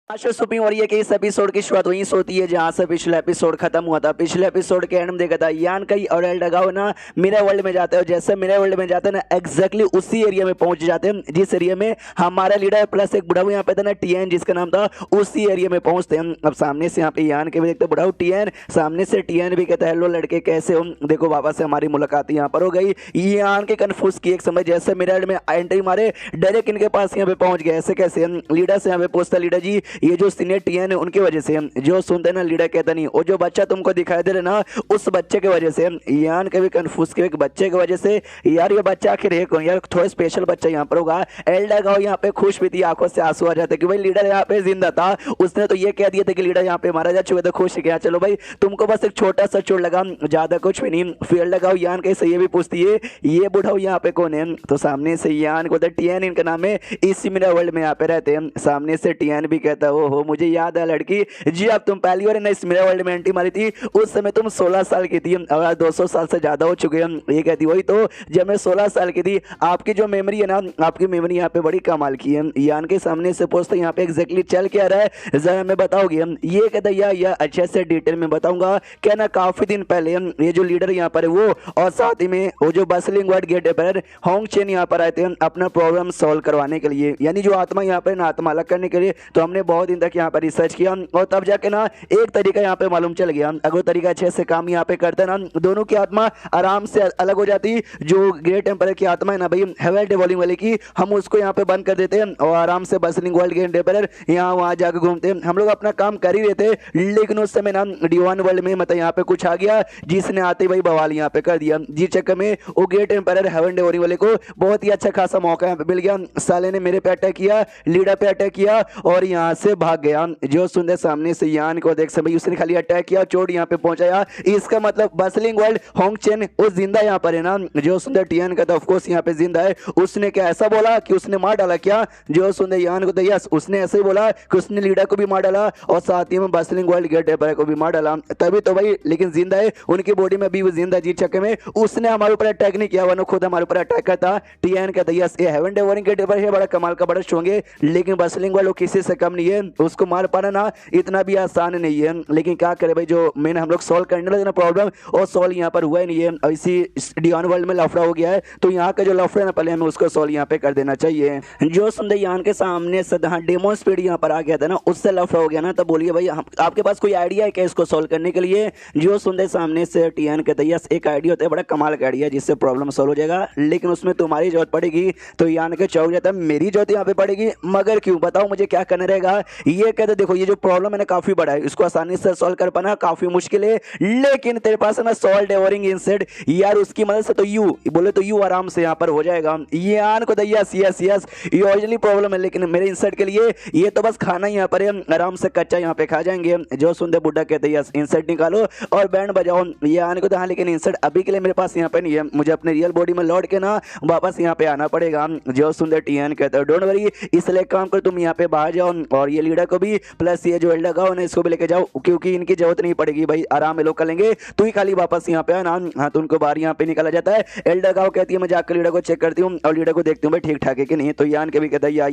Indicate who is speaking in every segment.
Speaker 1: आशा supreme हो रही है कि इस एपिसोड की शुरुआत वहीं से होती है जहां से पिछला एपिसोड खत्म हुआ था। पिछले एपिसोड के एंड में देखा था यान कई और एल डगाओ ना मेरा वर्ल्ड में जाते हैं, और जैसे मेरा वर्ल्ड में जाते हैं ना एग्जैक्टली उसी एरिया में पहुंच जाते हैं जिस एरिया में हमारा लीडर प्लस एक बुढ़ाऊ यहाँ पे था ना टीएन जिसका नाम था, उसी एरिया में पहुंचते हैं। अब सामने से यहाँ पे यान के भी देखते बुढ़ाऊ टीएन, सामने से टीएन भी कहता है हेलो लड़के कैसे हो, देखो बाबा से हमारी मुलाकात यहाँ पर हो गई। यान के कन्फ्यूज की एक समय जैसे मेरा वर्ल्ड में एंट्री मारे डायरेक्ट इनके पास यहाँ पे पहुंच गए। ऐसे कैसे लीडर से यहाँ पे पूछता लीडर जी ये जो सीनियर टीएन है उनकी वजह से जो सुनते ना लीडर कहता नहीं, और जो बच्चा तुमको दिखाई दे रहा ना उस बच्चे की वजह से यान कभी कंफ्यूज के एक बच्चे की वजह से। यार ये बच्चा आखिर है कौन यार, थोड़ा स्पेशल बच्चा यहाँ पर होगा। एल्डा गाँव यहाँ पे खुश भी थी, आंखों से आंसू आ जाते कि भाई लीडर यहाँ पे जिंदा था, उसने तो ये कह दिया था कि लीडर यहाँ पे मारा जा चुका था। खुश क्या चलो भाई तुमको बस एक छोटा सा चोट लगा, ज्यादा कुछ भी नहीं। फिर लगाओ यान कैसे ये भी पूछती है ये बुढ़ाऊ यहाँ पे कौन है, तो सामने से यान को टीएन इनका नाम है, इसी मेरा वर्ल्ड में यहाँ पे रहते हैं। सामने से टीएन भी कहता है हो मुझे याद है लड़की जी, अब तुम पहली बार इस मेरा वर्ल्ड में एंट्री मारी थी उस समय तुम 16 साल की थी, अब आज 200 साल से ज्यादा हो चुके हैं। ये कहती वही तो जब मैं 16 साल की थी, आपकी जो मेमोरी है ना आपकी मेमोरी यहाँ पे बड़ी कमाल की है। यान के सामने से पूछते यहाँ पे एग्जैक्टली चल क्या रहा है जरा मैं बताओगे, ये कहता या अच्छे से डिटेल में बताऊंगा क्या ना। काफी दिन पहले ये जो लीडर यहाँ पर है वो और साथ ही में वो जो बसलिंग वर्ड गेट पर होंग चेन यहाँ पर आए थे अपना प्रॉब्लम सॉल्व करवाने के लिए, यानी जो आत्मा यहाँ पर ना आत्मा अलग करने के लिए। तो हमने बहुत दिन तक यहाँ पर रिसर्च किया और तब जाके ना एक तरीका यहाँ पे मालूम चल गया, अगर तरीका अच्छे से काम यहाँ पे करते ना दोनों की आत्मा आराम से अलग हो जाती। जो ग्रेट एम्पर की आत्मा है ना भाई हेवल डेवलिंग वाले की, हम उसको यहाँ पे बंद कर देते हैं और आराम से बसलिंग वर्ल्ड गेट पर यहाँ वहाँ जाकर घूमते हैं। हम लोग अपना काम कर ही रहे थे, लेकिन उस समय ना डिवान वर्ल्ड में मतलब यहाँ पे कुछ आ गया जिसने आते भाई बवाल यहाँ पे कर दिया। जी चक्कर में वो ग्रेट एम्पर हेवन डेवलिंग वाले को बहुत ही अच्छा खासा मौका यहाँ पे मिल गया। साले ने मेरे पे अटैक किया, लीडर पे अटैक किया और यहाँ से भाग गया। जो सुंदर सामने से यान को देख भाई उसने खाली अटैक किया चोट यहाँ पे पहुंचाया, इसका मतलब बसलिंग वर्ल्ड होंग चेन वो जिंदा यहाँ पर है ना। जो सुंदर टीएन का ऑफ कोर्स यहाँ पे जिंदा है, उसने क्या ऐसा बोला कि उसने मार डाला क्या? जो सुंदर यान को तो यस उसने ऐसे ही बोला कि उसने लीडर को भी मार डाला और साथ ही में बसलिंग वर्ल्ड गेट पर को भी मार डाला, तभी तो भाई लेकिन जिंदा है, उनकी बॉडी में भी वो जिंदा। जी चक्कर में उसने हमारे ऊपर अटैक नहीं किया, वरना खुद हमारे ऊपर अटैक करता। टीएन का यस ये हेवन डेवरिंग गेट पर है, बड़ा कमाल का बड़ा स्ट्रॉन्ग है, लेकिन बसलिंग वर्ल्ड किसी से कम नहीं है, उसको मार पाना ना इतना भी आसान नहीं है। लेकिन क्या करे भाई जो मैंने हम लोग सॉल्व करने लगे ना प्रॉब्लम और सॉल्व यहाँ पर हुआ ही नहीं है। अब इसी डियान वर्ल्ड में लफड़ा हो गया है, तो यहाँ का जो लफड़ा है ना पहले हमें उसको सॉल्व यहाँ पे कर देना चाहिए। जो सुंदर यान के सामने सदा डेमो स्पीड यहाँ पर आ गया था ना, उससे लफड़ा हो गया ना, तब बोलिए भाई आपके पास कोई आइडिया है क्या इसको सॉल्व करने के लिए? जो सुंदर सामने से टीएन कहते हैं यस एक आइडिया होता है, बड़ा कमाल का आइडिया जिससे प्रॉब्लम सॉल्व हो जाएगा, लेकिन उसमें तुम्हारी जरूरत पड़ेगी। तो यान के चौक जाता है मेरी जरूरत यहाँ पे पड़ेगी, मगर क्यों बताओ मुझे क्या करना रहेगा? ये कहते देखो ये जो प्रॉब्लम है ना काफी बड़ा है, इसको आसानी से सॉल्व कर पाना काफी मुश्किल है, लेकिन तेरे पास है ना सॉल्व डेवरिंग इंसेट यार, उसकी मदद से तो यू बोले तो यू आराम से यहाँ पर हो जाएगा। यान को यस यस यस ये ओरिजिनली प्रॉब्लम है, लेकिन मेरे इंसेट के लिए ये तो बस खाना यहाँ पर है, आराम से कच्चा यहाँ पे खा जाएंगे। जो सुंदर बुड्ढा कहते हैं यस इंसेट निकालो और बैंड बजाओ। ये आने को तो हाँ, लेकिन इंसेट अभी के लिए मेरे पास यहाँ पे नहीं है, मुझे अपने रियल बॉडी में लौट के ना वापस यहाँ पे आना पड़ेगा। जो सुंदर टीएन कहते हैं डोंट वरी, इसलिए काम कर तुम यहाँ पे बाहर जाओ और ये लीडर को भी प्लस ये जो एल्डा गाओ ना इसको भी लेके जाओ, क्योंकि इनकी जरूरत नहीं पड़ेगी भाई, आराम में लोग कर लेंगे, तू ही खाली वापस यहाँ पे आना। हाँ तो उनको बाहर यहाँ पे निकाला जाता है। एल्डा गाओ कहती है मैं जाकर लीडर को चेक करती हूँ और लीडर को देखती हूँ भाई ठीक ठाक है कि नहीं। तो यान के भी कहता है या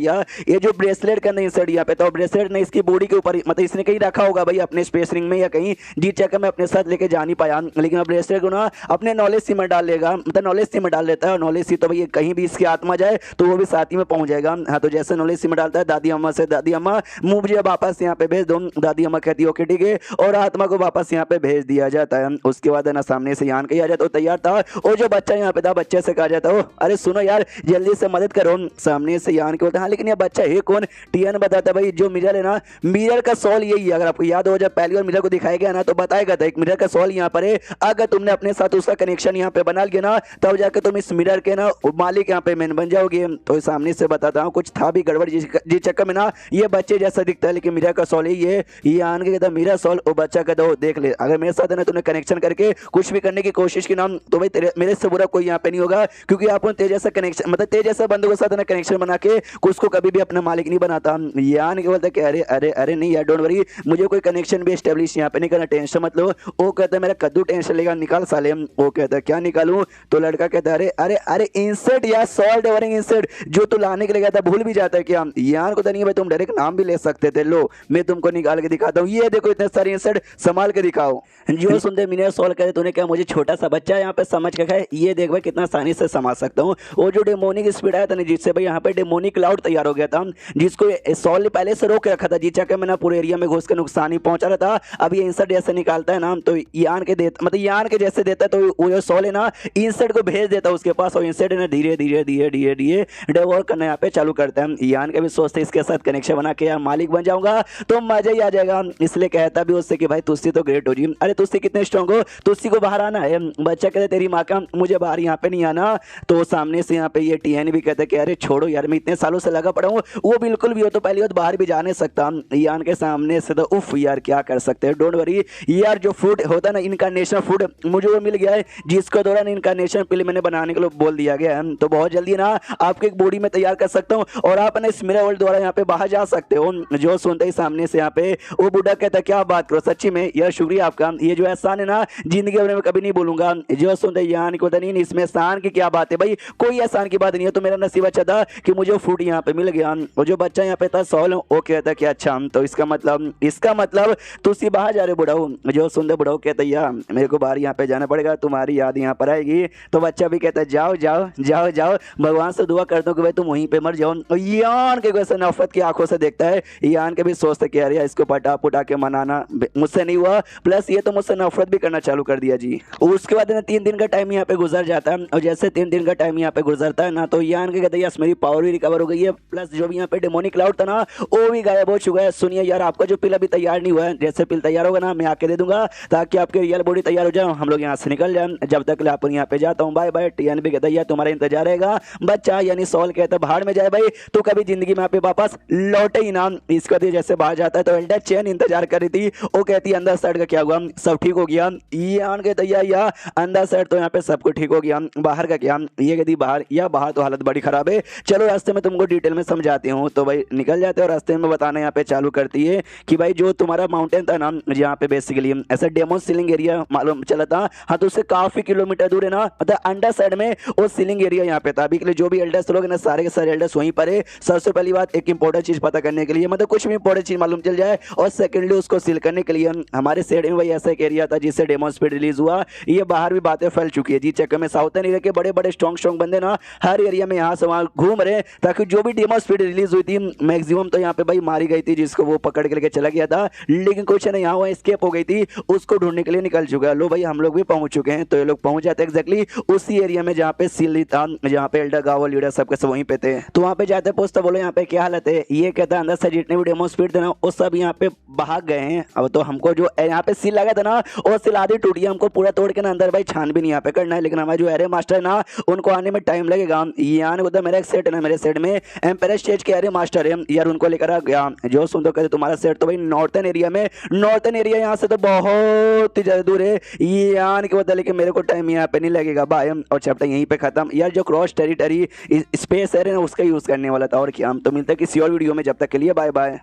Speaker 1: ये जो ब्रेसलेट का नहीं सर यहाँ पे, तो ब्रेसलेट ने इसकी बॉडी के ऊपर मतलब इसने कहीं रखा होगा भाई अपने स्पेस रिंग में या कहीं, जी चेक मैं अपने साथ लेके जा नहीं पाया, लेकिन अब ब्रेसलेट को ना अपने नॉलेज सी में डाल लेगा, मतलब नॉलेज सी में डाल लेता है, और नॉलेज सी तो भाई कहीं भी इसकी आत्मा जाए तो वो भी साथ ही में पहुंच जाएगा। हाँ तो जैसे नॉलेज सी में डालता है दादी अम्मा से, दादी अम्मा मुझे वापस यहाँ पे भेज दो, दादी अम्मा कहती है ओके ठीक है, और आत्मा को वापस यहाँ पे भेज दिया जाता है। उसके बाद है ना सामने से यान कहीं आ जाता, तैयार था, और जो बच्चा यहाँ पे था बच्चे से कहा जाता हो अरे सुनो यार जल्दी से मदद करो। सामने से यान के बोलते हाँ लेकिन ये बच्चा है कौन? टीएन बताता भाई जो मिरर है ना, मिरर का सॉल्व यही है, अगर आपको याद हो जब पहली बार मिरर को दिखाया गया ना तो बताएगा था एक मिरर का सॉल्व यहाँ पर है, अगर तुमने अपने साथ उसका कनेक्शन यहाँ पे बना लिया ना तब जाकर तुम इस मिरर के ना मालिक यहाँ पे मैन बन जाओगे। तो सामने से बताता हूँ कुछ था भी गड़बड़ जी चक्कर में ना, ये बच्चे जैसा दिखता है लेकिन मिरर का सॉल्व ही है। ये आन के कहता मिरर सॉल्व, वो बच्चा कहता हो देख ले अगर मेरे साथ है ना तुमने कनेक्शन करके कुछ भी करने की कोशिश की ना तो भाई मेरे से बुरा कोई यहाँ पे नहीं होगा, क्योंकि आप तेज जैसा कनेक्शन मतलब तेज जैसा बंदों के साथ कनेक्शन बना के उसको कभी भी अपना मालिक नहीं बनाता। यान के बोलता कि अरे अरे अरे नहीं यार डोंट वरी, मुझे कोई कनेक्शन भी एस्टेब्लिश यहाँ पे नहीं करना, टेंशन मत लो। वो कहता है मेरा कद्दू टेंशन लेगा निकाल साले। वो कहता है क्या निकालूं? तो लड़का कहता है अरे अरे अरे इंसेट या सॉल्व डेवरिंग इंसेट जो तू लाने के लिए गया था भूल भी जाता है क्या? यान को तो नहीं भाई तुम डायरेक्ट नाम भी भी ले सकते थे। लो मैं तुमको निकाल के दिखाता हूँ, ये देखो इतने सारे इंसर्ट, संभाल के दिखाओ। जो सुनते मिनर सॉल्व करे, तूने क्या मुझे छोटा सा बच्चा यहाँ पे समझ के खाए? ये देख भाई कितना आसानी से समझ सकता हूँ। वो जो डेमोनिक स्पीड आया था ना, जिससे भाई यहाँ पे डेमोनिक क्लाउड तैयार हो गया था, जिसको सॉल ने पहले से रोक के रखा था, जी चाहे मैंने पूरे एरिया में घुस के नुकसान ही पहुंचा रहा था। अब ये इंसर्ट जैसे निकालता है ना, तो यान के देता, मतलब यान के जैसे देता है, तो वो जो सॉल है ना इंसर्ट को भेज देता है उसके पास, और इंसर्ट ने धीरे धीरे धीरे धीरे धीरे डेवॉल्व करना यहाँ पे चालू करता है। यान के भी सोचते इसके साथ कनेक्शन बना के यार मालिक बन जाऊंगा तो मजा ही आ जाएगा, इसलिए कहता भी उससे कि भाई तुस्सी तो ग्रेट हो जी। अरे तुस्सी कितने स्ट्रांग हो, तुस्सी को बाहर आना है। बच्चा कहते तेरी माँ का मुझे बाहर यहाँ पे नहीं आना। तो सामने से यहाँ पे ये टीएन भी कहते कि अरे छोड़ो यार, मैं इतने सालों से लगा पड़ा हूँ, वो बिल्कुल भी हो तो पहली बात बाहर भी जा नहीं सकता यान के सामने से, तो उफ यार क्या कर सकते हैं। डोंट वरी यार, जो फूड होता है ना इनकारनेशन फूड, मुझे वो मिल गया है, जिसके दौरान इनकारनेशन पिल मैंने बनाने के लिए बोल दिया गया है। तो बहुत जल्दी ना आपके एक बॉडी में तैयार कर सकता हूँ, और आप ना इस मिरर वर्ल्ड द्वारा यहाँ पे बाहर जा सकते हो। जो सुनते ही सामने से यहाँ पे वो बूढ़ा कहता है क्या बात करो, सच्ची में यार शुक्रिया आपका, ये जो एहसान है ना जिंदगी में कभी नहीं भूलूंगा। जो सुनते यान को नहीं, इसमें एहसान की क्या बात है भाई, कोई एहसान की बात नहीं है। तो मेरा नसीब अच्छा था कि मुझे फूड यहाँ पे मिल गया। और जो बच्चा यहाँ पे था सॉल, वो कहता कि अच्छा, तो इसका मतलब तुसी बाहर जा रहे बुढ़ाऊ। जो सुनते बुढ़ाऊ कहता यार मेरे को बाहर यहाँ पे जाना पड़ेगा, तुम्हारी याद यहाँ पर आएगी। तो बच्चा भी कहता है जाओ जाओ जाओ जाओ, भगवान से दुआ करता हूँ कि भाई तुम वहीं पे मर जाओ। और यान के वैसे नफरत की आंखों से देखता है, यान के भी सोचते कि अरे इसको पटा पुटा के मनाना मुझसे नहीं हुआ, प्लस ये तो मुझसे नफरत भी करना चालू कर दिया जी। उसके बाद 3 दिन का टाइम यहाँ पे गुजर जाता है, और जैसे 3 दिन का टाइम यहाँ पे गुजरता है ना, तो यान के कहते हैं यस मेरी पावर भी रिकवर हो गई है, प्लस जो भी यहाँ पे डेमोनिक क्लाउड था ना वो भी गायब हो चुका है। सुनिए यार, आपका जो पिल अभी तैयार नहीं हुआ है, जैसे पिल तैयार होगा ना मैं आके दे दूंगा, ताकि आपकी रियल बॉडी तैयार हो जाए, हम लोग यहाँ से निकल जाए। जब तक आप यहाँ पे जाता हूँ, बाय बाय। टीएन भी कहता है तुम्हारा इंतजार रहेगा। बच्चा यानी सॉल कहता है बाहर में जाए भाई, तो कभी जिंदगी में यहाँ पे वापस लौटे ही ना। इसका जैसे बाहर जाता है तो एल्डर चैन इंतजार कर रही थी, वो कहती है अंदर साइड का क्या हुआ, सब ठीक हो गया। यान कहता है या अंदर साइड तो यहाँ पे सब कुछ ठीक हो गया, बाहर का क्या? ये कहती बाहर तो हालत बड़ी खराब है, चलो रास्ते में तुमको डिटेल में समझाती हूँ। तो भाई निकल जाते हैं और रास्ते में बताना यहाँ पे चालू करती है कि भाई जो तुम्हारा माउंटेन था ना, जहाँ पे बेसिकली ऐसा डेमो सीलिंग एरिया मालूम चला था, हाँ तो उससे काफी किलोमीटर दूर है ना, मतलब अंडर साइड में वो सीलिंग एरिया यहाँ पे था। अभी के लिए जो भी एल्डर्स लोग ना सारे के सारे एल्डर्स वहीं पर है। सबसे पहली बात एक इंपॉर्टेंट चीज पता करने के लिए, मतलब कुछ भी इंपॉर्टेंट चीज मालूम चल जाए, और सेकेंडली उसको सील करने के लिए हमारे शहर में वही ऐसा एक एरिया था जिससे डेमो स्पीड रिलीज हुआ। ये बाहर भी बातें फैल चुकी है जी, चक्कर में साउथर्न एरिया के बड़े बड़े स्ट्रॉन्ग बंदे ना हर एरिया में यहाँ से वहाँ घूम रहे, ताकि जो भी डेमो स्पीड रिलीज हुई थी मैक्सिमम तो यहाँ पे भाई मारी गई थी, जिसको वो पकड़ के लेके चला गया था। लेकिन कुछ है ना यहाँ वहाँ स्केप हो गई थी, उसको ढूंढने के लिए निकल चुका है। लो भाई हम लोग भी पहुंच चुके हैं। तो ये लोग पहुंच जाते एग्जैक्टली उसी एरिया में जहाँ पे सील था, जहाँ पे एल्डर गाँव लीडर सबके सब वहीं पे थे। तो वहाँ पे जाते पूछते बोलो यहाँ पे क्या हालत है, ये कहता अंदर से जितने भी डेमो स्पीड थे ना वो सब यहाँ पे भाग गए हैं। अब तो हमको जो यहाँ पे सील लगा था ना वो सील आधी टूट गया, हमको पूरा तोड़ के ना अंदर भाई छान भी नहीं यहाँ पे करना है। लेकिन हमारे जो एरे मास्टर है ना उनको आने में टाइम लगेगा। यहाँ उधर मेरा एक सेट है ना, मेरे सेट में एम्पायर स्टेज के एरे मास्टर है यार, उनको लेकर आ गया। जो सुन तो कहते तुम्हारा सेट तो भाई नॉर्थन एरिया में, नॉर्थन एरिया यहाँ से तो बहुत ही ज्यादा दूर है यार के बता, लेकिन मेरे को टाइम यहाँ पे नहीं लगेगा बाय। और चैप्टर यहीं पे खत्म यार। जो क्रॉस टेरिटरी स्पेस है ना उसका यूज करने वाला था, और क्या। हम तो मिलते हैं किसी और वीडियो में, जब तक के लिए बाय बाय।